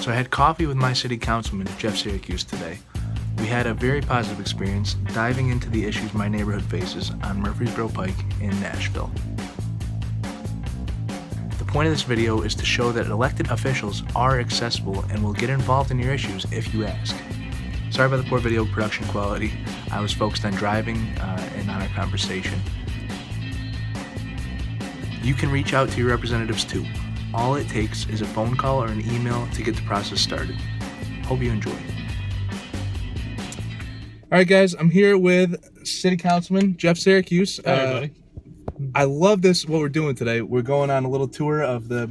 So I had coffee with my city councilman, Jeff Syracuse, today. We had a very positive experience diving into the issues my neighborhood faces on Murfreesboro Pike in Nashville. The point of this video is to show that elected officials are accessible and will get involved in your issues if you ask. Sorry about the poor video production quality. I was focused on driving and on our conversation. You can reach out to your representatives too. All it takes is a phone call or an email to get the process started. Hope you enjoy. All right, guys, I'm here with City Councilman Jeff Syracuse. Hey, everybody. I love this, what we're doing today. We're going on a little tour of the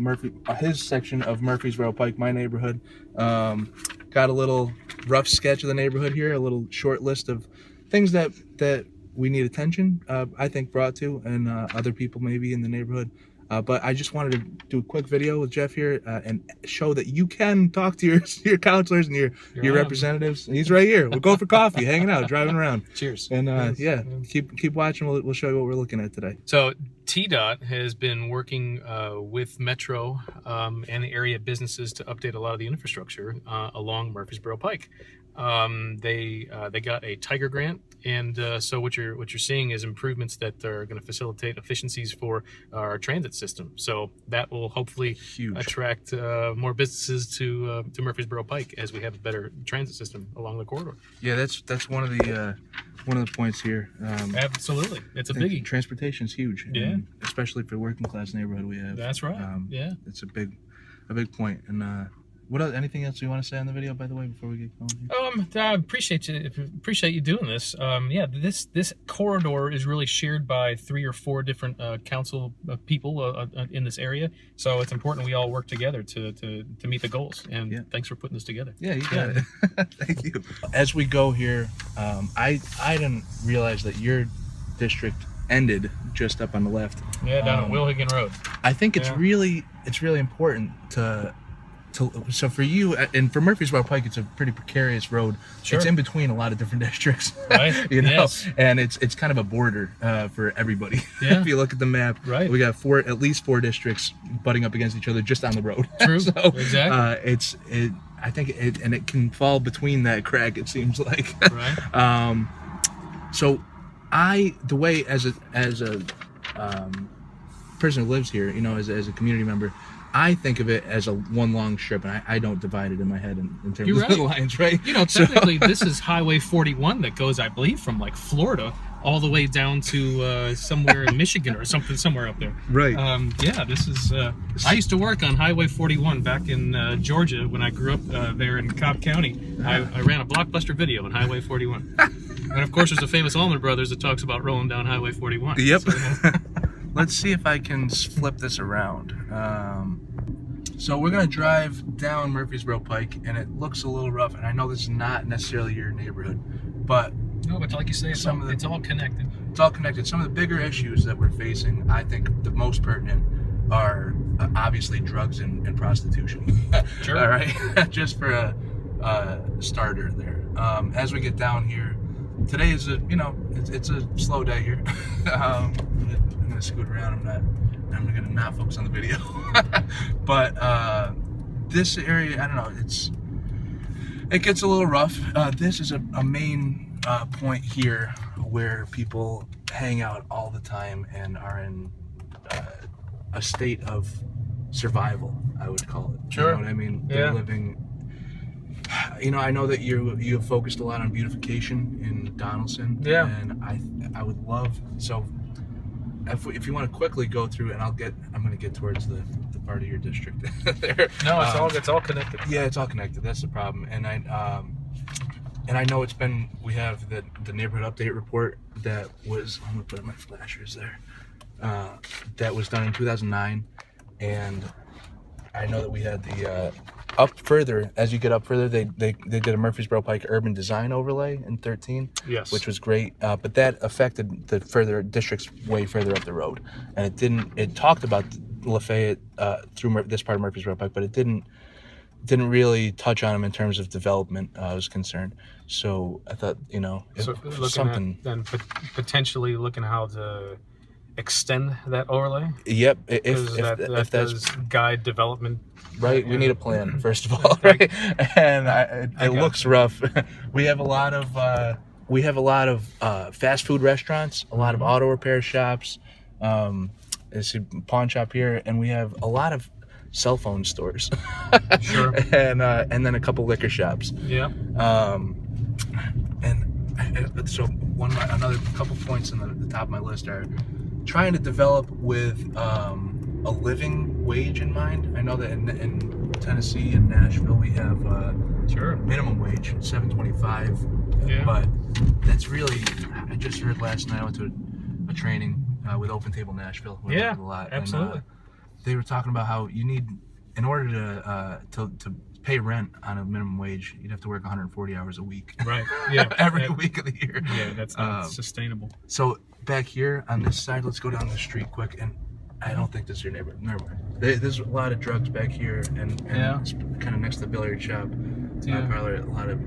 his section of Murfreesboro Pike, my neighborhood. Got a little rough sketch of the neighborhood here, a little short list of things that we need attention, I think, brought to, and other people maybe in the neighborhood. But I just wanted to do a quick video with Jeff here and show that you can talk to your counselors and your representatives. He's right here. We'll go for coffee, hanging out, driving around. Cheers. And Cheers. yeah, keep watching. We'll show you what we're looking at today. So TDOT has been working with Metro and the area businesses to update a lot of the infrastructure along Murfreesboro Pike. They got a Tiger grant, and so what you're seeing is improvements that are going to facilitate efficiencies for our transit system. So that will hopefully attract more businesses to Murfreesboro Pike as we have a better transit system along the corridor. Yeah, that's one of the points here. Absolutely, it's a biggie. Transportation is huge. Yeah, especially for the working class neighborhood we have. That's right. Yeah, it's a big point. And what else, anything else you want to say on the video, by the way, before we get going? I appreciate you doing this. Yeah, this corridor is really shared by 3 or 4 different council people in this area. So it's important we all work together to meet the goals. And thanks for putting this together. Yeah, you got it. Thank you. As we go here, I didn't realize that your district ended just up on the left. Yeah, down on Wilhagen Road. I think it's really important so for you and for Murfreesboro Pike, it's a pretty precarious road. Sure. It's in between a lot of different districts, right? You know, yes. And it's kind of a border for everybody. Yeah. If you look at the map, right, we got at least 4 districts butting up against each other just on the road. True. So, exactly. I think it can fall between that crack. It seems like. Right. So, the way as a person who lives here, you know, as a community member, I think of it as a one long strip, and I don't divide it in my head in terms of the lines, right? You know, technically, this is Highway 41 that goes, I believe, from like Florida all the way down to somewhere in Michigan or somewhere up there. Right. Yeah, this is. I used to work on Highway 41 back in Georgia when I grew up there in Cobb County. I ran a blockbuster video on Highway 41. And of course, there's a famous Allman Brothers that talks about rolling down Highway 41. Yep. So, let's see if I can flip this around. So we're going to drive down Murfreesboro Pike, and it looks a little rough, and I know this is not necessarily your neighborhood, but... No, but like you say, it's all connected. It's all connected. Some of the bigger issues that we're facing, I think the most pertinent, are obviously drugs and prostitution. Sure. All right? Just for a starter there. As we get down here, today is it's a slow day here. I'm gonna scoot around. I'm gonna not focus on the video. But this area, I don't know, it gets a little rough. This is a main point here where people hang out all the time and are in a state of survival, I would call it. Sure. You know what I mean? They're living. You know, I know that you have focused a lot on beautification in Donaldson. Yeah. And I would love, so if you want to quickly go through, and I'm going to get towards the part of your district there. No, it's all connected. Yeah, it's all connected. That's the problem. And I know we have the neighborhood update report that was, I'm going to put in my flashers there, that was done in 2009. And I know that we had the up further, as you get up further, they did a Murfreesboro Pike urban design overlay in 2013, yes, which was great. But that affected the further districts way further up the road, and it talked about Lafayette through this part of Murfreesboro Pike, but it didn't really touch on them in terms of development. I was concerned, so I thought, so something. then potentially looking how to extend that overlay? Yep. Because that If that's does guide development. right, we need a plan first of all, right? And it looks rough. We have a lot of fast food restaurants, a lot of auto repair shops, there's a pawn shop here, and we have a lot of cell phone stores. Sure. And then a couple liquor shops. Yeah. And so another couple points on the top of my list are trying to develop with a living wage in mind. I know that in Tennessee and Nashville we have minimum wage, $7.25. Yeah. But that's really, I just heard last night I went to a training with Open Table Nashville. Yeah, a lot, absolutely. And, they were talking about how you need, in order to pay rent on a minimum wage, you'd have to work 140 hours a week. Right. Yeah. Every week of the year. Yeah, that's not sustainable. So back here on this side, let's go down the street quick, and I don't think this is your neighborhood. Never mind. There's a lot of drugs back here, and it's kind of next to the billiard shop, parlor, a lot of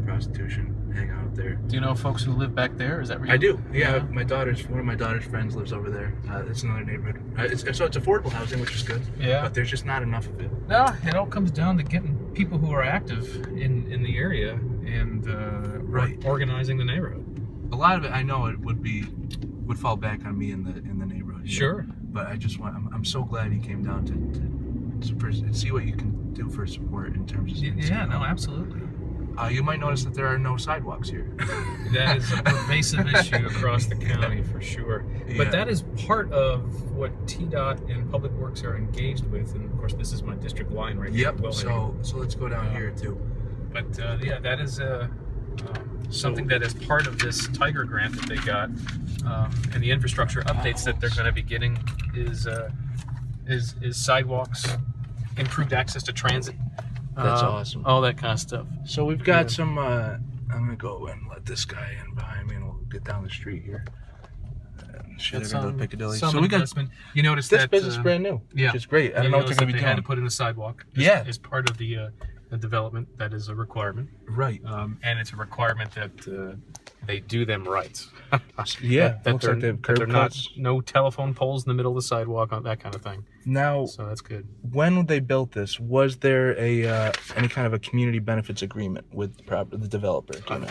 prostitution hang out there. Do you know folks who live back there? Is that real? I do. Yeah, one of my daughter's friends lives over there. It's another neighborhood. So it's affordable housing, which is good. Yeah. But there's just not enough of it. No, it all comes down to getting people who are active in the area and organizing the neighborhood. A lot of it, I know, it would fall back on me in the neighborhood. Sure. But I'm so glad he came down to see what you can do for support in terms of. Yeah. No, absolutely. You might notice that there are no sidewalks here. That is a pervasive issue across the county for sure. Yeah. But that is part of what TDOT and Public Works are engaged with. And of course, this is my district line right here. Yep. So let's go down here too. But that is something that is part of this Tiger grant that they got, and the infrastructure updates that they're going to be getting is sidewalks, improved access to transit. That's awesome. All that kind of stuff. So we've got some. I'm gonna go and let this guy in behind me, and we'll get down the street here. They're gonna go to Piccadilly. So we got. You noticed this that business is brand new, which is great. I don't know what they're gonna be doing. They had to put in a sidewalk. As part of the development. That is a requirement. Right. And it's a requirement that they do them right. That looks like they have curb cuts. No telephone poles in the middle of the sidewalk, that kind of thing. Now, so that's good. When they built this, was there any kind of a community benefits agreement with the developer? On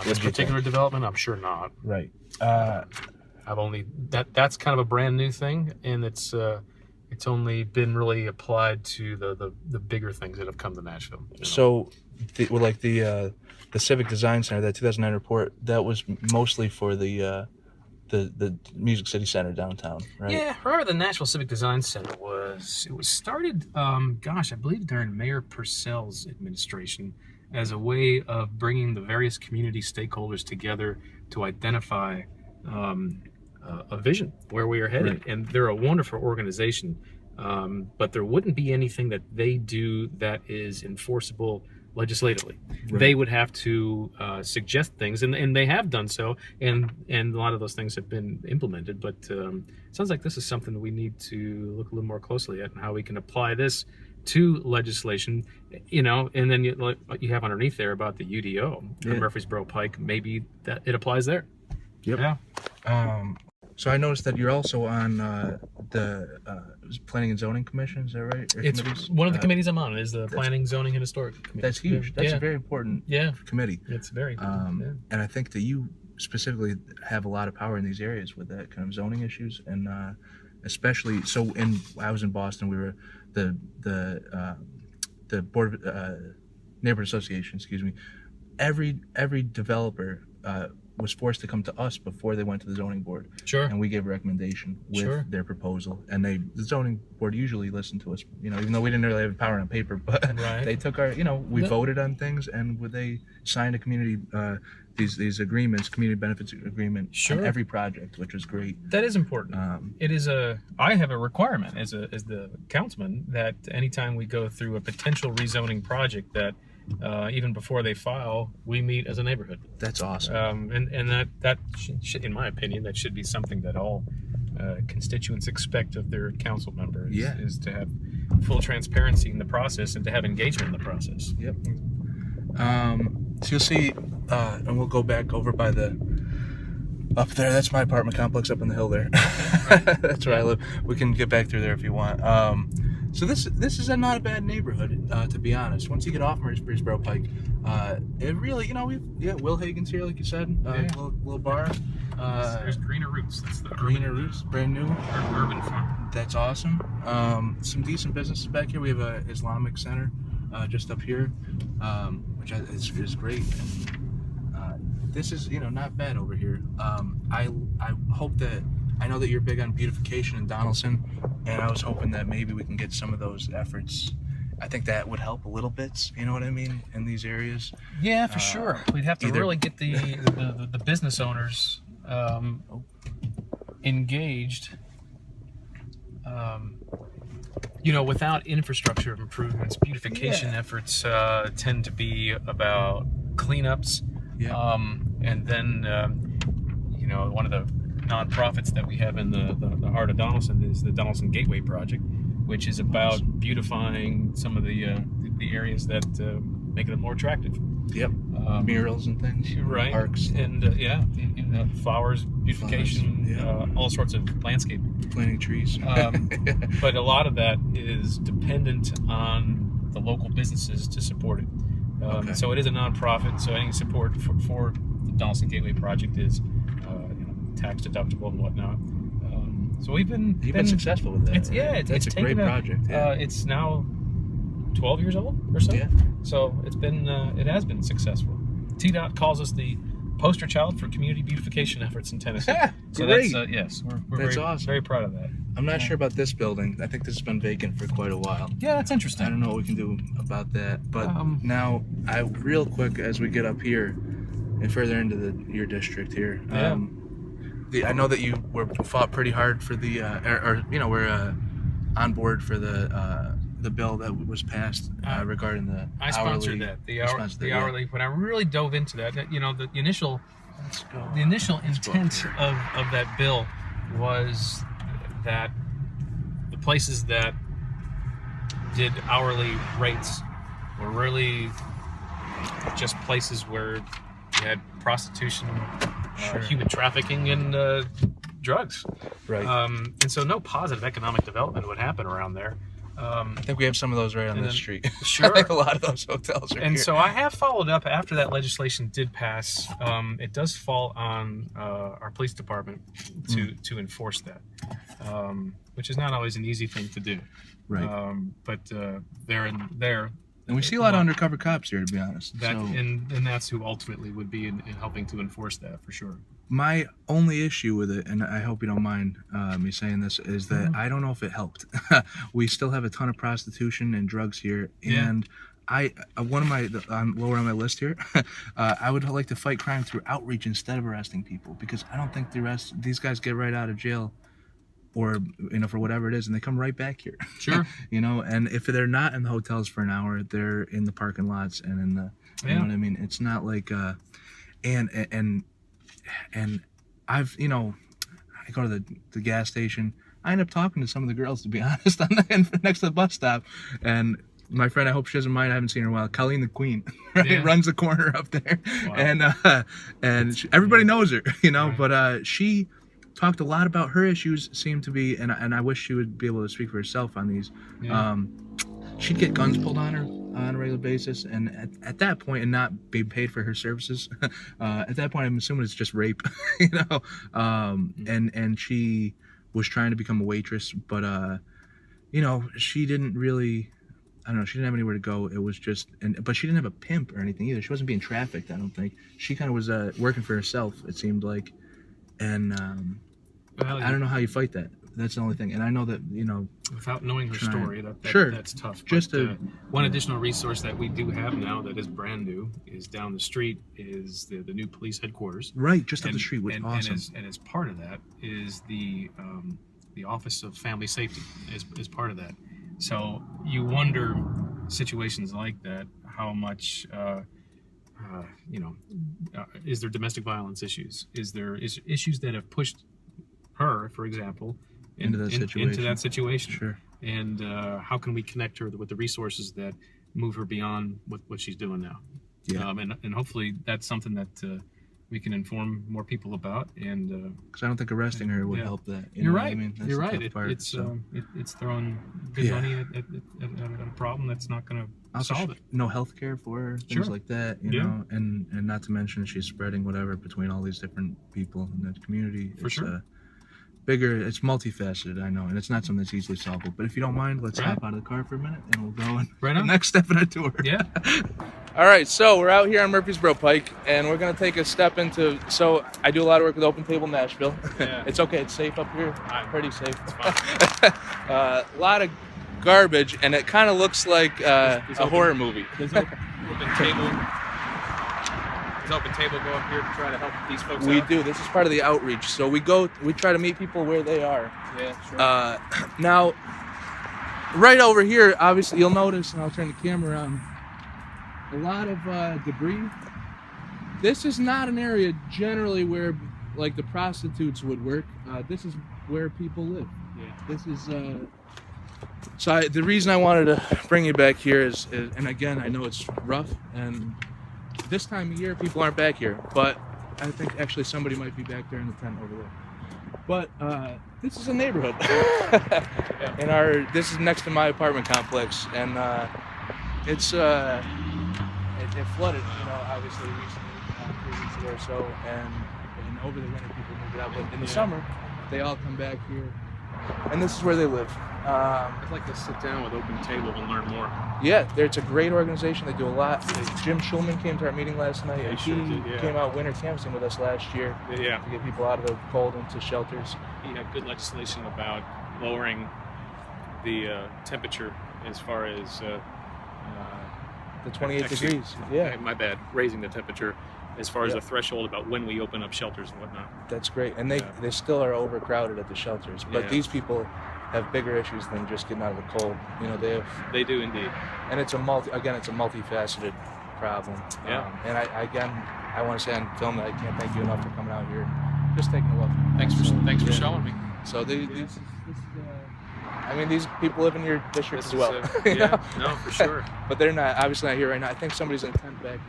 this particular development, I'm sure not. Right. I've only that's kind of a brand new thing, and it's only been really applied to the bigger things that have come to Nashville. So, the Civic Design Center, that 2009 report, that was mostly for the Music City Center downtown, right? Yeah, remember the Nashville Civic Design Center was started, I believe during Mayor Purcell's administration, as a way of bringing the various community stakeholders together to identify a vision where we are headed. Right. And they're a wonderful organization, but there wouldn't be anything that they do that is enforceable legislatively. Right. They would have to suggest things, and they have done so, and a lot of those things have been implemented. But it sounds like this is something that we need to look a little more closely at, and how we can apply this to legislation, and then you have underneath there about the UDO, the Murfreesboro Pike. Maybe that it applies there. Yep. Yeah. So I noticed that you're also on the Planning and Zoning Commission. Is that right? It's one of the committees I'm on. Is the Planning, Zoning, and Historic Committee. That's huge. That's a very important committee. It's very important. And I think that you specifically have a lot of power in these areas with that kind of zoning issues, and especially so. I was in Boston. We were the Board of Neighborhood Association. Excuse me. Every developer was forced to come to us before they went to the zoning board. Sure. And we gave a recommendation with their proposal, and the zoning board usually listened to us. Even though we didn't really have power on paper, but they took our. We voted on things, and they signed a community these agreements, community benefits agreement on every project, which was great. That is important. It is I have a requirement as the councilman that anytime we go through a potential rezoning project that. Even before they file, we meet as a neighborhood. That's awesome. And that should, in my opinion, that should be something that all constituents expect of their council members. Is to have full transparency in the process and to have engagement in the process. Yep. So you'll see, and we'll go back over by the up there. That's my apartment complex up on the hill there. That's where I live. We can get back through there if you want. So this is not a bad neighborhood, to be honest. Once you get off Murfreesboro Pike, it really, Will Hagen's here, like you said, little bar. There's Greener Roots. That's the Greener Roots, brand new. Urban farm. That's awesome. Some decent businesses back here. We have a Islamic center just up here, which is great. And this is not bad over here. I hope that. I know that you're big on beautification in Donaldson, and I was hoping that maybe we can get some of those efforts. I think that would help a little bit, you know what I mean, in these areas. Yeah, for sure. We'd have to really get the business owners engaged. Without infrastructure improvements, beautification efforts tend to be about cleanups. Yeah. And then, one of the nonprofits that we have in the heart of Donaldson is the Donaldson Gateway Project, which is about beautifying some of the areas that make it more attractive. Yep. Murals and things. Right. Parks. And flowers, beautification, all sorts of landscaping. Planting trees. But a lot of that is dependent on the local businesses to support it. So it is a nonprofit, so any support for the Donaldson Gateway Project is tax deductible and whatnot. So you've been successful with that. It's a great project. Yeah. It's now 12 years old or so. Yeah. So it has been successful. TDOT calls us the poster child for community beautification efforts in Tennessee. So great. That's we're That's very, awesome. very proud of that. I'm not sure about this building. I think this has been vacant for quite a while. Yeah, that's interesting. I don't know what we can do about that. But now, real quick, as we get up here and further into your district here, I know that you fought pretty hard for the, we're on board for the bill that was passed regarding the I sponsored that. The hourly. When I really dove into that, the initial intent of that bill was that the places that did hourly rates were really just places where you had prostitution, human trafficking, and drugs. Right. And so no positive economic development would happen around there. I think we have some of those right on this street. Sure. Like a lot of those hotels are And here. so I have followed up after that legislation did pass. It does fall on our police department to enforce that, which is not always an easy thing to do. Right. But they're in there. And we see a lot of undercover cops here, to be honest. And that's who ultimately would be in helping to enforce that, for sure. My only issue with it, and I hope you don't mind me saying this, is that I don't know if it helped. We still have a ton of prostitution and drugs here, and lower on my list here, I would like to fight crime through outreach instead of arresting people, because I don't think these guys get right out of jail, or for whatever it is, and they come right back here. Sure. And if they're not in the hotels for an hour, they're in the parking lots and in the, you know what I mean? It's not like, and I've, I go to the gas station. I end up talking to some of the girls, to be honest, next to the bus stop. And my friend, I hope she doesn't mind, I haven't seen her in a while, Colleen the Queen, right? Runs the corner up there. Wow. And everybody knows her, but she talked a lot about her issues, seemed to be, and I wish she would be able to speak for herself on these. She'd get guns pulled on her on a regular basis, and at that point, and not be paid for her services. At that point, I'm assuming it's just rape, and she was trying to become a waitress, but she didn't really, I don't know, she didn't have anywhere to go. It was just, but she didn't have a pimp or anything either. She wasn't being trafficked, I don't think. She kind of was working for herself, it seemed like, and I don't know how you fight that. That's the only thing. And I know that, without knowing her story, that's tough. Just one additional resource that we do have now that is brand new is down the street is the new police headquarters. Right, just up the street, which is awesome. And as part of that is the Office of Family Safety is part of that. So you wonder situations like that, how much, is there domestic violence issues? Is there issues that have pushed her, for example, into that situation? Sure. And how can we connect her with the resources that move her beyond what she's doing now? Yeah. And hopefully that's something that we can inform more people about. And because I don't think arresting her would yeah. help that. You're know right. what I mean? That's You're the right. tough part, It's so. it's throwing good Yeah. money at a problem that's not going to solve it. No health care for her, things Sure. like that, you Yeah. know, and not to mention she's spreading whatever between all these different people in the community. For sure. Bigger, it's multifaceted, I know, and it's not something that's easily solvable. But if you don't mind, let's Right. hop out of the car for a minute and we'll go on Right the on. next step in our tour. Yeah. All right, so we're out here on Murfreesboro Pike, and we're gonna take a step into. So I do a lot of work with Open Table Nashville. Yeah. It's okay, it's safe up here. I'm Pretty safe. It's fine. A lot of garbage, and it kind of looks like a horror movie. Does open table go up here to try to help these folks We out? do. This is part of the outreach. So we try to meet people where they are. Yeah, sure. Now, right over here, obviously, you'll notice, and I'll turn the camera around, a lot of debris. This is not an area generally where, like, the prostitutes would work. This is where people live. Yeah. This is. So the reason I wanted to bring you back here is, and again, I know it's rough, and this time of year people aren't back here, but I think actually somebody might be back there in the tent over there. But this is a neighborhood. Yeah. This is next to my apartment complex, and it flooded, you know, obviously recently, 3 weeks ago or so, and over the winter people moved out, but in the Yeah. summer they all come back here, and this is where they live. I'd like to sit down with Open Table and learn more. Yeah, it's a great organization. They do a lot. Jim Schulman came to our meeting last night. Yeah, and he he sure did, yeah. came out winter canvassing with us last year Yeah. to get people out of the cold into shelters. He had good legislation about lowering the temperature as far as The 28 actually, degrees. Yeah, my bad, raising the temperature as far as Yeah. the threshold about when we open up shelters and whatnot. that's great. And they still are overcrowded at the shelters. But Yeah. these people have bigger issues than just getting out of the cold. You know, They do indeed. and it's a multifaceted problem. Yeah. And I want to say on film that I can't thank you enough for coming out here, just taking a look. Thanks for Yeah. showing me. So I mean, these people live in your district as well. you Yeah, know? no, for sure. But they're obviously not here right now. I think somebody's in a tent back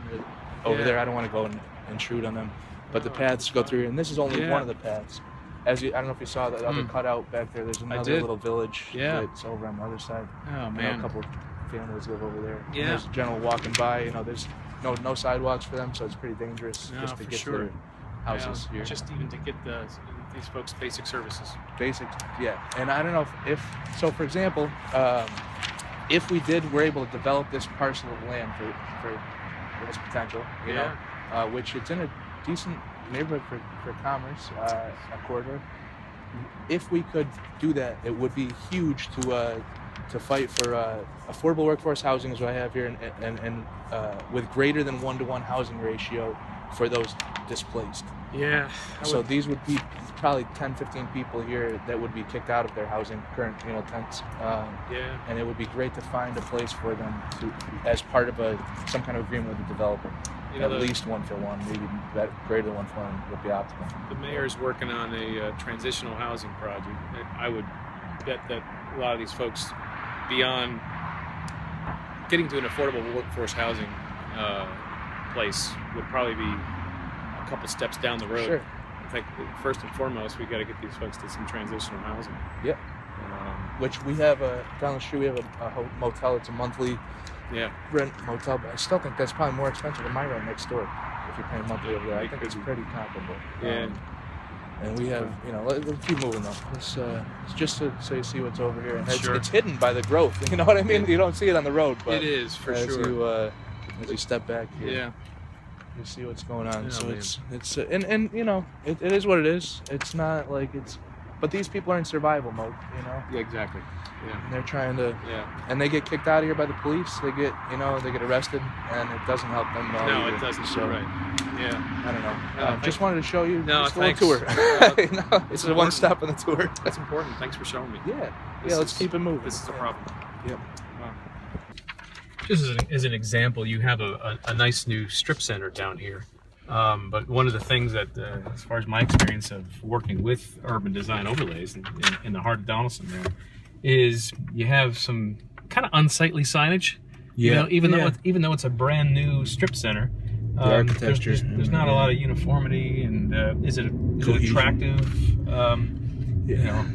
over Yeah. there. I don't want to go and intrude on them. But the paths go through here, and this is only Yeah. one of the paths. I don't know if you saw that other cutout back there. There's another did. little village Yeah. that's over on the other side. Oh You know, man. a couple of families live over there. And Yeah. there's a general walking by. You know, there's no sidewalks for them, so it's pretty dangerous No, just to for get sure. to their houses Yeah, here. just even to get these folks basic services. Basic, yeah. And I don't know if so, for example, if we're able to develop this parcel of land for this potential, you know, which it's in a decent neighborhood for commerce, a corridor. If we could do that, it would be huge to fight for affordable workforce housing, as I have here, and with greater than 1-to-1 housing ratio for those displaced. Yeah. So these would be probably 10, 15 people here that would be kicked out of their current tents. Yeah. And it would be great to find a place for them to, as part of some kind of agreement with the developer. You know, At least 1-for-1, maybe greater than 1-for-1 would be optimal. The mayor's working on a transitional housing project. I would bet that a lot of these folks, beyond getting to an affordable workforce housing place, would probably be a couple steps down the road. Sure. I think first and foremost, we got to get these folks to some transitional housing. Yep. Which we have down the street. We have a motel. It's a monthly rent motel, but I still think that's probably more expensive than my rent next door. If you're paying monthly over there, I think it's pretty comparable. Yeah. And we have, let's keep moving though. It's just so you see what's over here. And Sure. it's hidden by the growth. You know what I mean? You don't see it on the road, but It is, for as sure. As you step back here, Yeah. you see what's going on. Yeah, So man. it's it is what it is. It's not like but these people are in survival mode. Yeah, exactly. Yeah. And they're trying to. Yeah. And they get kicked out of here by the police. They get arrested, and it doesn't help them at all. No, either. it doesn't. So, You're right. Yeah. I don't know. No, Just wanted to show you No, just a little thanks. tour. It's It's a important. one stop on the tour. That's important. Thanks for showing me. Yeah. This Let's is- keep it moving. This is a problem. Yep. Just as an example, you have a nice new strip center down here. But one of the things that, as far as my experience of working with urban design overlays in the heart of Donaldson there, is you have some kind of unsightly signage. Yeah. Even though it's a brand new strip center, architecture. There's not a lot of uniformity, and is it attractive? You know,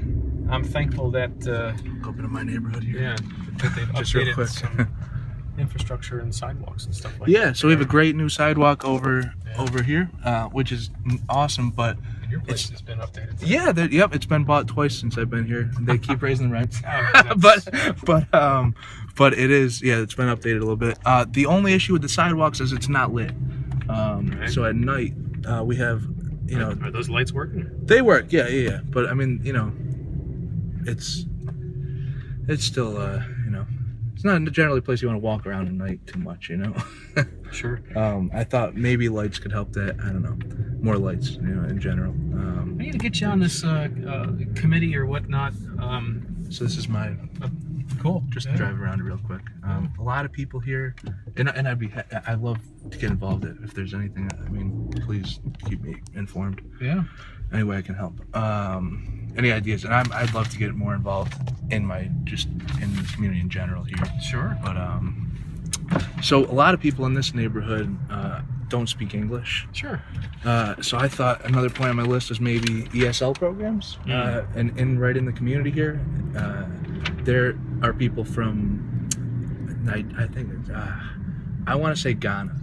I'm thankful that open to my neighborhood here. Yeah, that they've Just real updated quick. some infrastructure and sidewalks and stuff like that. Yeah, so we have a great new sidewalk over here, which is awesome. But And your place has been updated. yeah, yep, it's been bought twice since I've been here. They keep raising the rents, Oh, but it is, yeah, it's been updated a little bit. The only issue with the sidewalks is it's not lit. Right. So at night we have, you know, are those lights working? they work, yeah. But I mean, you know, it's still, you know, it's not generally a place you want to walk around at night too much, you know. Sure. I thought maybe lights could help that. I don't know, more lights, you know, in general. I need to get you on this committee or whatnot. So this is my Cool. just to drive around real quick. A lot of people here, and I'd love to get involved if there's anything. I mean, please keep me informed. Yeah. Any way I can help. Any ideas? And I'd love to get more involved in the community in general here. Sure. But so a lot of people in this neighborhood don't speak English. Sure. So I thought another point on my list was maybe ESL programs, and right in the community here. There are people from, I think it's, I want to say Ghana.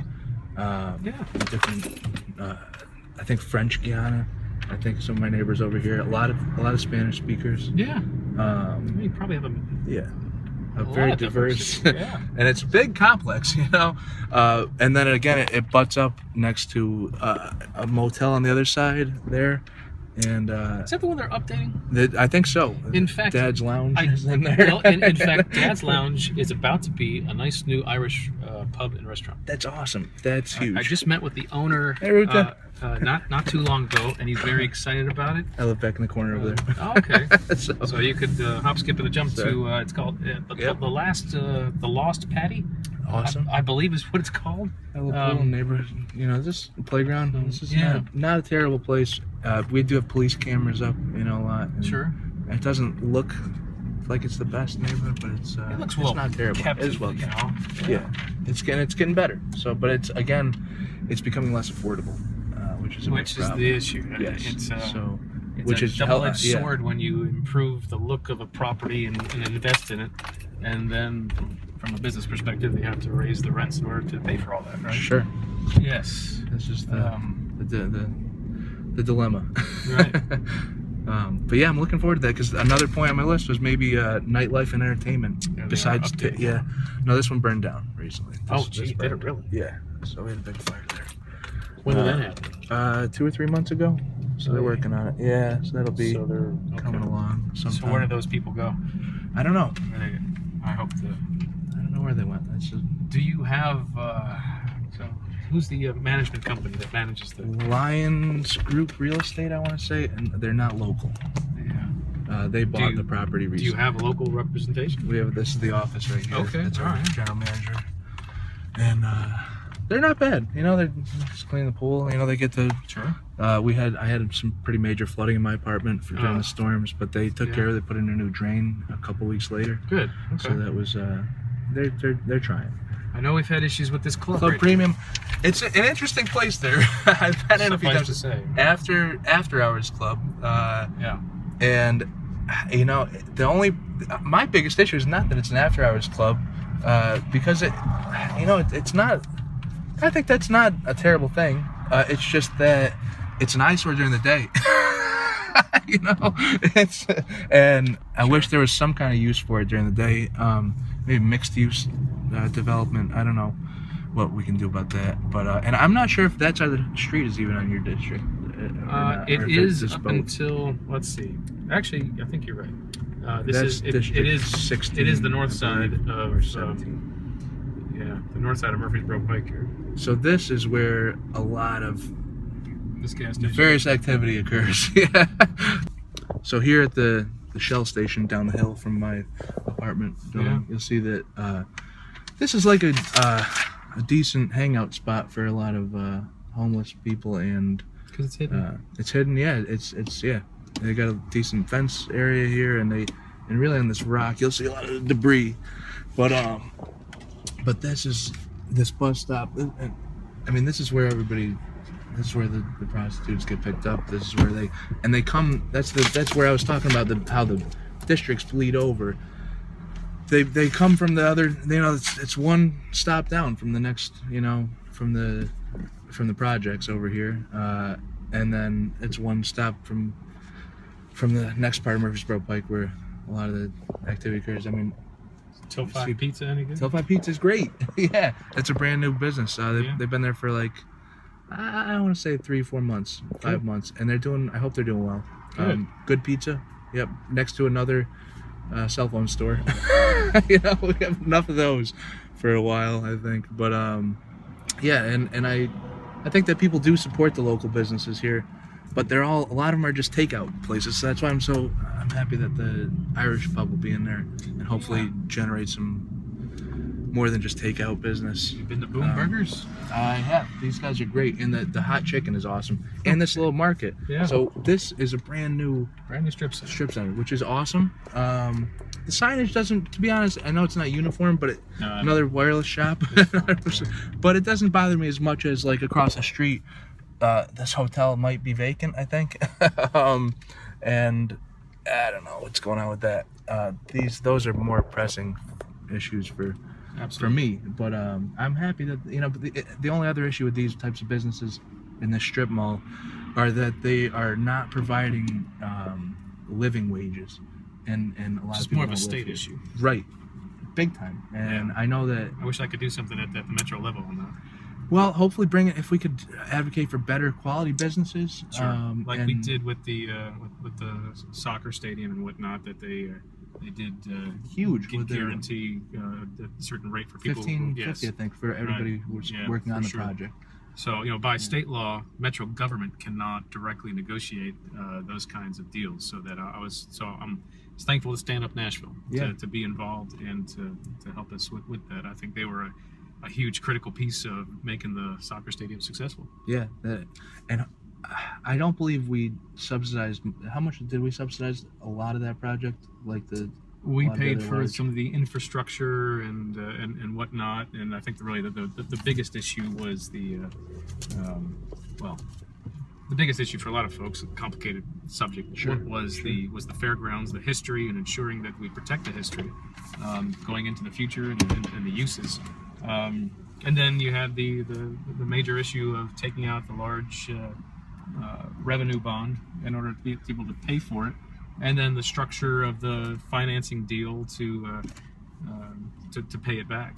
Different, I think French Guiana. I think some of my neighbors over here. A lot of Spanish speakers. Yeah. You probably have a very diverse, yeah. And it's a big complex, you know. And then again, it butts up next to a motel on the other side there. And is that the one they're updating? I think so. In fact, Dad's Lounge is in there. Well, in fact, Dad's Lounge is about to be a nice new Irish pub and restaurant. That's awesome. That's huge. I just met with the owner not too long ago, and he's very excited about it. I live back in the corner over there. Oh, okay. So you could hop, skip, and a jump to it's called the Lost Patty. Awesome. I believe is what it's called. A little neighborhood, you know, this playground. This is not a terrible place. We do have police cameras up, you know, a lot. Sure. It doesn't look like it's the best neighborhood, but it's it looks it's not terrible. Kept, it is well you kept. know? Yeah. It's getting better. So, but it's becoming less affordable, which is the issue. Yes. It's which a is double-edged sword when you improve the look of a property and invest in it, and then from a business perspective, they have to raise the rents in order to pay for all that, right? Sure. Yes. This is the dilemma. Right. But yeah, I'm looking forward to that because another point on my list was maybe nightlife and entertainment. Besides, no, this one burned down recently. Did it really? Yeah. So we had a big fire there. When did that happen? 2 or 3 monts ago. So they're working on it. Yeah. So that'll be coming along sometime. So where did those people go? I don't know. I hope I don't know where they went. Do you have? Who's the management company that manages the Lions Group Real Estate? I want to say, and they're not local. Yeah. They bought the property recently. Do you have a local representation? We have. This is the office right here. Okay. That's our general manager, and they're not bad. You know, they just clean the pool. You know, they get to. Sure. I had some pretty major flooding in my apartment during the storms, but they took care of it. They put in a new drain a couple weeks later. Good. Okay. So that was they're trying. I know we've had issues with this club. Club Premium. It's an interesting place there. I've been in a few times. To say. After hours club. Yeah. And you know, my biggest issue is not that it's an after hours club, because it's not. I think that's not a terrible thing. It's just that it's an eyesore during the day. You know, and I wish there was some kind of use for it during the day. Maybe mixed use development. I don't know what we can do about that. But and I'm not sure if that side of the street is even on your district. It is up until, let's see. Actually, I think you're right. It is the north side of 17. The north side of Murfreesboro Pike here. So this is where a lot of this gas station. nefarious activity occurs. Yeah. So here at the Shell station down the hill from my apartment building, you'll see that this is like a decent hangout spot for a lot of homeless people, and because it's hidden. It's hidden. Yeah. It's They got a decent fence area here, and really on this rock you'll see a lot of debris, but this bus stop, and I mean, this is where everybody. This is where the prostitutes get picked up. This is where they come. That's where I was talking about how the districts bleed over. They come from the other. It's one stop down from the next. From the projects over here, and then it's one stop from the next part of Murfreesboro Pike where a lot of the activity occurs. I mean, Till 5 Pizza, any good? Till 5 Pizza is great. Yeah, it's a brand new business. They've been there for like. I don't want to say 3-4 months, 5 months, and I hope they're doing well. Good pizza. Yep, next to another cell phone store. We have enough of those for a while, I think. But yeah, and I think that people do support the local businesses here, but a lot of them are just takeout places. So that's why I'm happy that the Irish pub will be in there and hopefully generate some more than just takeout business. You've been to Boom Burgers? I have. These guys are great, and the hot chicken is awesome. And this little market. Yeah. So this is a brand new strip center, which is awesome. The signage doesn't, to be honest, I know it's not uniform, but another wireless shop. But it doesn't bother me as much as like across the street. This hotel might be vacant, I think. And I don't know what's going on with that. Those are more pressing issues for me, but I'm happy that the only other issue with these types of businesses in this strip mall are that they are not providing living wages, and a lot just of people more of a state issue, right? Big time, and I know that. I wish I could do something at the metro level on that. Well, hopefully, if we could advocate for better quality businesses, like we did with the soccer stadium and whatnot, that they did huge guarantee a certain rate for people. $15.50, I think, for everybody who was working on the project. So by state law, metro government cannot directly negotiate those kinds of deals. So that I'm thankful to Stand Up Nashville to be involved and to help us with that. I think they were a huge critical piece of making the soccer stadium successful. Yeah, and I don't believe we subsidized. How much did we subsidize a lot of that project? We paid for some of the infrastructure and whatnot, and I think really the biggest issue was the biggest issue for a lot of folks, a complicated subject, was the fairgrounds, the history, and ensuring that we protect the history going into the future and the uses. And then you had the major issue of taking out the large revenue bond in order to be able to pay for it, and then the structure of the financing deal to pay it back.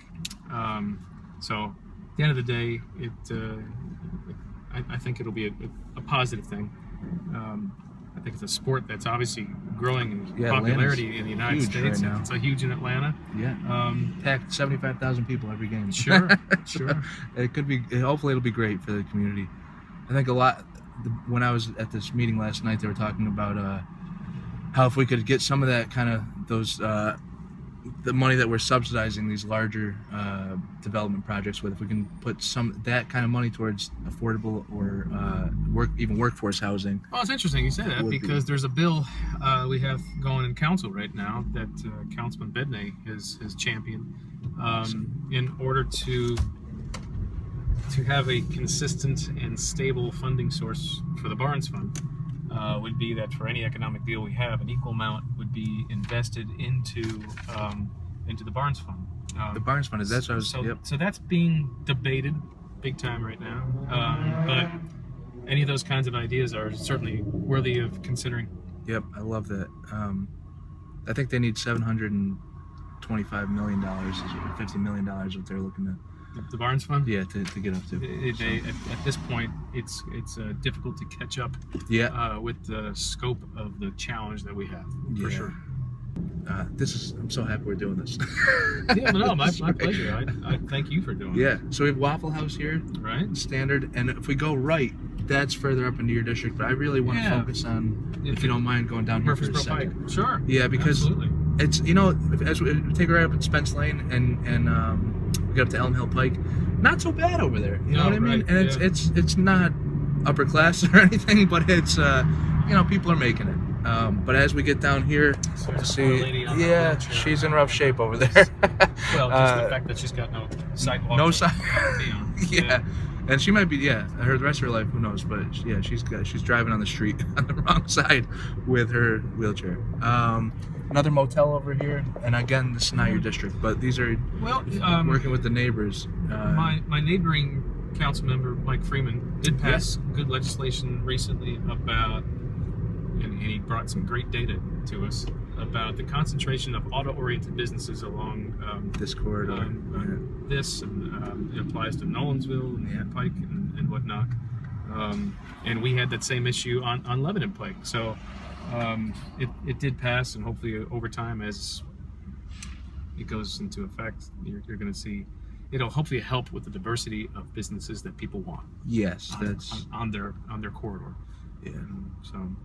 So at the end of the day, I think it'll be a positive thing. I think it's a sport that's obviously growing in popularity in the United States. Right now. It's huge in Atlanta. Yeah. Packed 75,000 people every game. Sure. It could be. Hopefully, it'll be great for the community. I think a lot. When I was at this meeting last night, they were talking about how if we could get some of that kind of those the money that we're subsidizing these larger development projects with, if we can put that kind of money towards affordable or workforce housing. Well, it's interesting you say that because there's a bill we have going in council right now that Councilman Bedney has championed in order to have a consistent and stable funding source for the Barnes Fund. Would be that for any economic deal we have, an equal amount would be invested into the Barnes Fund. The Barnes Fund, that's what I was. So that's being debated big time right now. But any of those kinds of ideas are certainly worthy of considering. Yep, I love that. I think they need $725 million, $50 million, what they're looking at. The Barnes Fund? Yeah, to get up to. At this point, it's difficult to catch up with the scope of the challenge that we have, for sure. I'm so happy we're doing this. My pleasure. I thank you for doing it. Yeah, so we have Waffle House here, right? Standard, and if we go right, that's further up into your district, but I really want to focus on, if you don't mind, going down here for a second. Pike. Sure. Yeah, because absolutely. It's, as we take a ride up at Spence Lane and we get up to Elm Hill Pike, not so bad over there. You know what I mean? Right, and it's not upper class or anything, but it's people are making it. But as we get down here, she's in rough shape over there. Well, just the fact that she's got no sidewalk. No sidewalk. Yeah. And she might be, the rest of her life, who knows? But yeah, she's driving on the street on the wrong side with her wheelchair. Another motel over here, and again, this is not your district, but these are working with the neighbors. My neighboring council member, Mike Freeman, did pass good legislation recently about, and he brought some great data to us about the concentration of auto-oriented businesses along this corridor. This, and it applies to Nolensville and Pike and whatnot. And we had that same issue on Lebanon Pike. So it did pass, and hopefully over time, as it goes into effect, you're going to see it'll hopefully help with the diversity of businesses that people want. Yes, that's on their corridor. Yeah. So.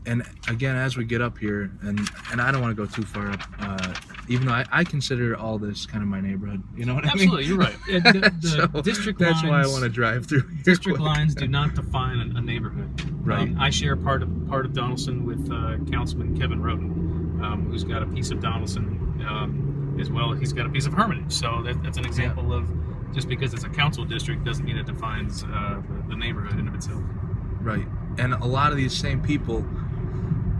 And again, as we get up here, and I don't want to go too far up, even though I consider all this kind of my neighborhood. You know what I mean? Absolutely, you're right. The district that's lines, why I want to drive through here. District lines do not define a neighborhood. Right. I share part of Donaldson with Councilman Kevin Roden, who's got a piece of Donaldson as well. He's got a piece of Hermitage. So that's an example of just because it's a council district doesn't mean it defines the neighborhood in of itself. Right. And a lot of these same people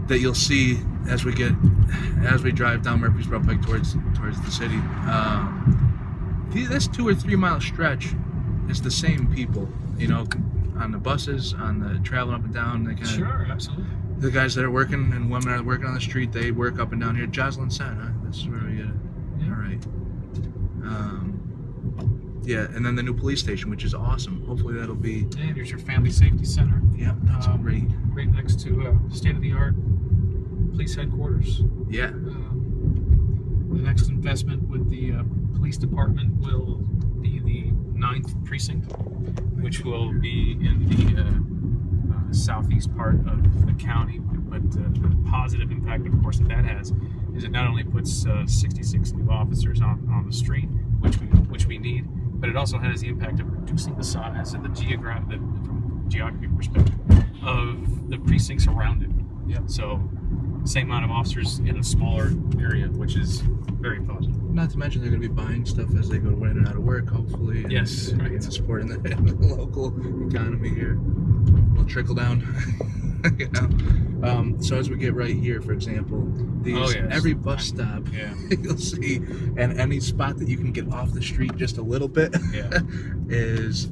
that you'll see as we drive down Murfreesboro Pike towards the city, this 2 or 3 mile stretch is the same people, on the buses, on the traveling up and down. They Sure, absolutely. The guys that are working and women that are working on the street, they work up and down here. Jocelyn St, huh? This is where we get it. Yeah. All right. And then the new police station, which is awesome. Hopefully that'll be... Yeah, there's your Family Safety Center. Yeah, that's great. Right next to state-of-the-art police headquarters. Yeah. The next investment with the police department will be the 9th precinct, which will be in the southeast part of the county. But the positive impact, of course, that has is it not only puts 66 new officers on the street, which we need, but it also has the impact of reducing the size and from geography perspective of the precincts around it. Yeah. So same amount of officers in a smaller area, which is very positive. Not to mention they're going to be buying stuff as they go in and out of work, hopefully. And yes, right. Supporting the local economy here. Will trickle down. So as we get right here, for example, every bus stop you'll see, and any spot that you can get off the street just a little bit is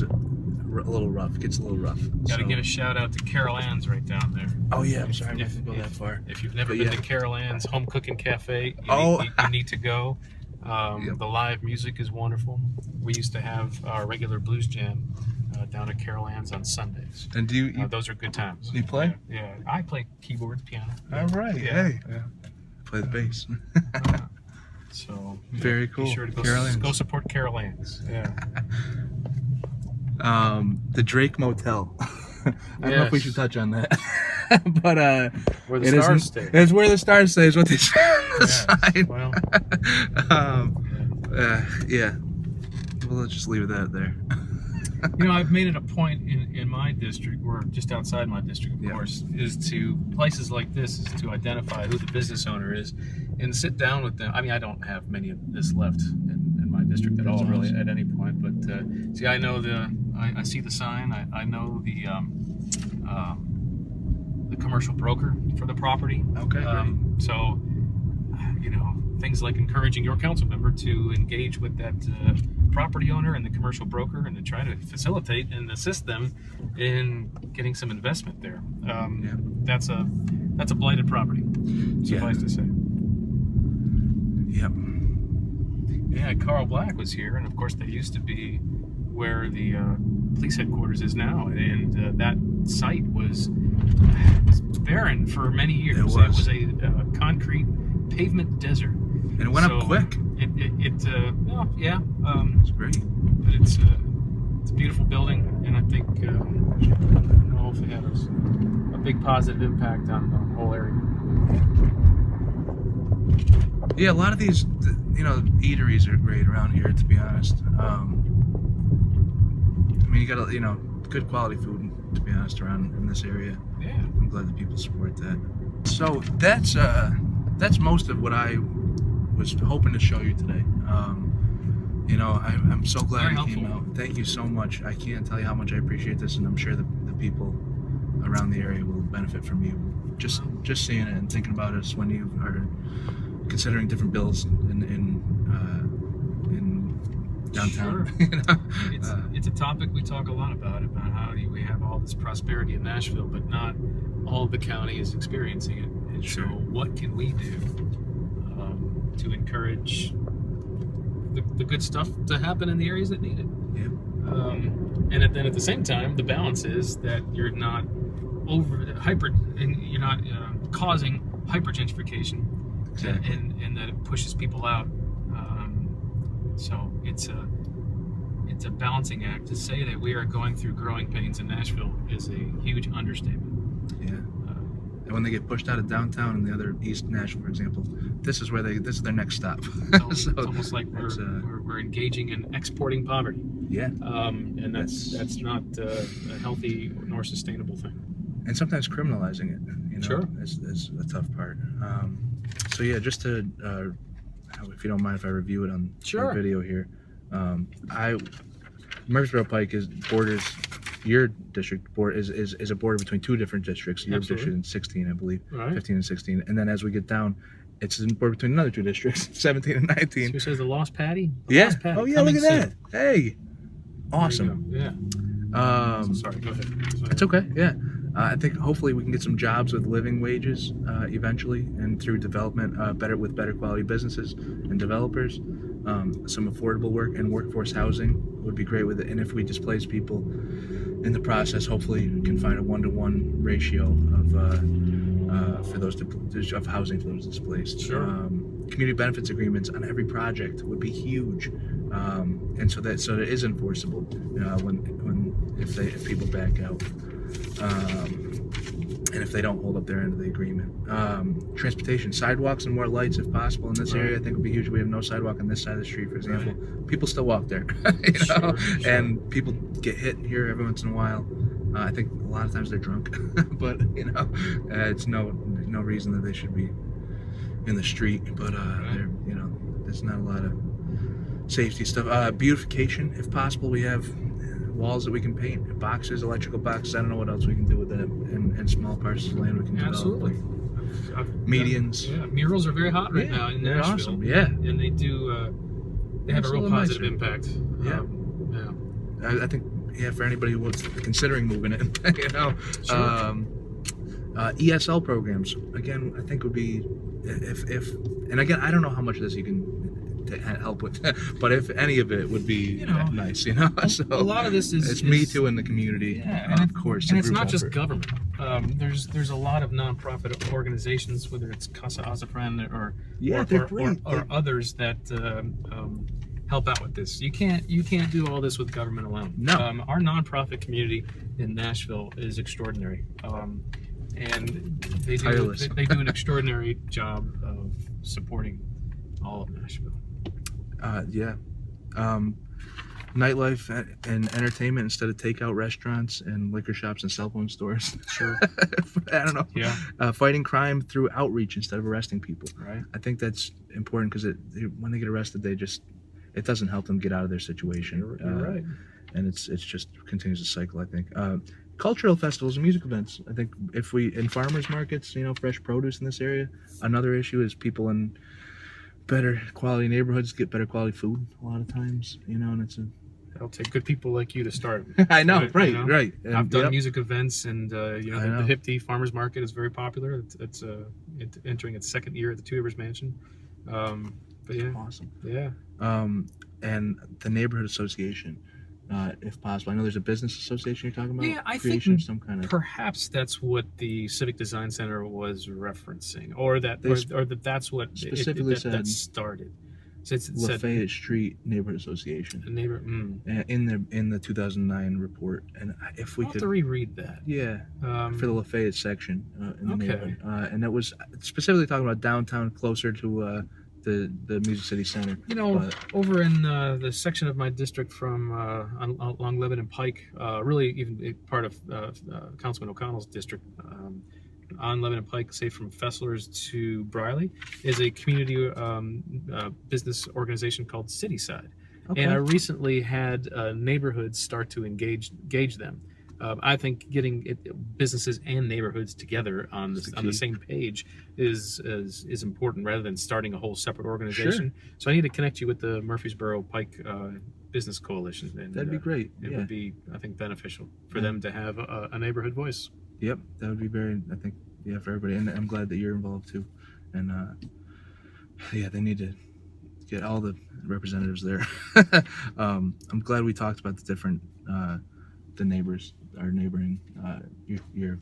a little rough. Gets a little rough. Got to give a shout out to Carol Ann's right down there. Oh yeah, I'm sorry, I didn't go that far. If you've never been to Carol Ann's Home Cooking Cafe, you need to go. The live music is wonderful. We used to have our regular blues jam down at Carol Ann's on Sundays. And do you those are good times. Do you play? Yeah, I play keyboard, piano. All right. Hey. Yeah. Play the bass. So very cool. Be sure to go support Carol Ann's. Yeah. The Drake Motel. I don't know if we should touch on that. But where the stars stay. It's where the stars stay is what they say on the sign. Well. Well, let's just leave it there. I've made it a point in my district, or just outside my district, of course, is to places like this is to identify who the business owner is and sit down with them. I mean, I don't have many of this left in my district at all, really, at any point. But see, I know I see the sign. I know the commercial broker for the property. Okay. So, things like encouraging your council member to engage with that property owner and the commercial broker, and to try to facilitate and assist them in getting some investment there. That's a blighted property, suffice to say. Yep. Yeah, Carl Black was here, and of course they used to be where the police headquarters is now, and that site was barren for many years. It was a concrete pavement desert. And it went up quick. It's great. But it's a beautiful building, and I think hopefully have a big positive impact on the whole area. Yeah, a lot of these, eateries are great around here, to be honest. You got good quality food, to be honest, around in this area. Yeah, I'm glad that people support that. So that's most of what I was hoping to show you today. You know, I'm so glad Very you came out. Thank you so much. I can't tell you how much I appreciate this, and I'm sure the people around the area will benefit from you just seeing it and thinking about us when you are considering different bills in downtown. Sure. You know? It's a topic we talk a lot about how we have all this prosperity in Nashville, but not all of the county is experiencing it. And Sure. so what can we do to encourage the good stuff to happen in the areas that need it? Yeah. And then at the same time, the balance is that you're not you're not causing hyper gentrification, Exactly. and that it pushes people out. So it's a balancing act. To say that we are going through growing pains in Nashville is a huge understatement. Yeah. And when they get pushed out of downtown and the other East Nashville, for example, this is their next stop. It's almost like we're engaging in exporting poverty. Yeah. And that's not a healthy nor sustainable thing. And sometimes criminalizing it, you know, Sure. is a tough part. So yeah, just to, if you don't mind if I review it on Sure. the video here, Murfreesboro Pike borders your district is a border between two different districts. Your Absolutely. district and 16, I believe, Right. 15 and 16, and then as we get down, it's in border between another two districts, 17 and 19. Who says the Lost Patty? The Yeah. Lost Patty Oh yeah, look at coming that. Hey, awesome. soon. There you go. Yeah. Sorry, go ahead. It's okay. Yeah. I think hopefully we can get some jobs with living wages eventually, and through development, with better quality businesses and developers. Some affordable work and workforce housing would be great with it. And if we displace people in the process, hopefully we can find a 1-to-1 ratio of housing for those displaced. Sure. Community benefits agreements on every project would be huge, and so that it is enforceable if people back out. And if they don't hold up their end of the agreement. Transportation, sidewalks and more lights if possible in this area, I think would be huge. We have no sidewalk on this side of the street, for example. People still walk there, you know? Sure. And people get hit here every once in a while. I think a lot of times they're drunk, but you know, it's no reason that they should be in the street. But there's not a lot of safety stuff. Beautification, if possible. We have walls that we can paint, boxes, electrical boxes. I don't know what else we can do with it, and small parcels of land we can develop. Absolutely. Medians. Yeah, murals are very hot right now in they're Nashville. awesome. Yeah, and they do. They have a real positive impact. Yeah. I think for anybody who was considering moving it, you know, Sure. ESL programs again. I think would be if and again I don't know how much of this you can help with, but if any of it would be nice, you know. So a lot of this is Me Too in the community, and of course, and it's not just government. There's a lot of nonprofit organizations, whether it's Casa Azafran or they're great. or others that help out with this. You can't do all this with government alone. No. Our nonprofit community in Nashville is extraordinary, and they do an extraordinary job of supporting all of Nashville. Nightlife and entertainment instead of takeout restaurants and liquor shops and cell phone stores. Sure. I don't know. Yeah. Fighting crime through outreach instead of arresting people. Right. I think that's important because when they get arrested, it doesn't help them get out of their situation. You're right. And it's just continues the cycle, I think. Cultural festivals and music events. I think in farmers markets, fresh produce in this area. Another issue is people in better quality neighborhoods get better quality food a lot of times, and It'll take good people like you to start. I know, right. And, I've done music events, and the Hipty Farmers Market is very popular. It's entering its second year at the Two Rivers Mansion. But yeah, awesome. Yeah. And the neighborhood association, if possible. I know there's a business association you're talking about. Yeah, I think some kind of. Perhaps that's what the Civic Design Center was referencing, or that's what specifically that started. So it's Lafayette Street Neighborhood Association. A neighbor in the 2009 report, and if we I'll could have to reread that. Yeah, for the Lafayette section in the Okay. neighborhood, and that was specifically talking about downtown, closer to the Music City Center. Over in the section of my district from along Lebanon Pike, really even part of Councilman O'Connell's district, on Lebanon Pike, say from Fessler's to Briley, is a community business organization called Cityside. Okay. And I recently had neighborhoods start to engage them. I think getting businesses and neighborhoods together on the same page is important, rather than starting a whole separate organization. Sure. So I need to connect you with the Murfreesboro Pike Business Coalition. And, that'd be great. It would be, I think, beneficial for them to have a neighborhood voice. Yep, that would be very, I think, for everybody. And I'm glad that you're involved too. And they need to get all the representatives there. I'm glad we talked about the different the neighbors, our neighboring your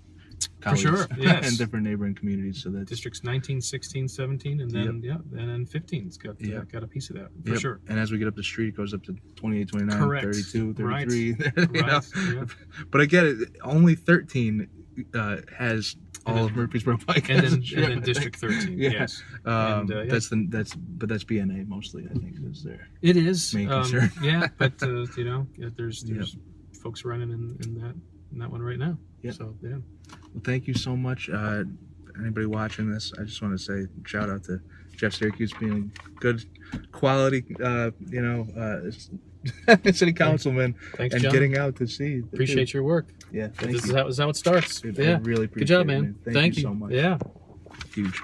colleagues, for sure, yes. and different neighboring communities. So that districts 19, 16, 17, and then and then 15's got a piece of that for sure. And as we get up the street, it goes up to 28, 29, Correct. 32, 33. Right. Yep. But I get it. Only 13 has all of Murfreesboro Pike, and then District 13. Yes. That's BNA mostly, I think, is their it is main concern. But there's folks running in that one right now. Yeah. So Well, thank you so much. Anybody watching this, I just want to say shout out to Jeff Syracuse being good quality, city councilman. Thanks, and Jon. getting out to see. Appreciate your work. Yeah, this is how it starts. Dude, I really appreciate Good job, it, man. Thank you so much. Yeah. Huge.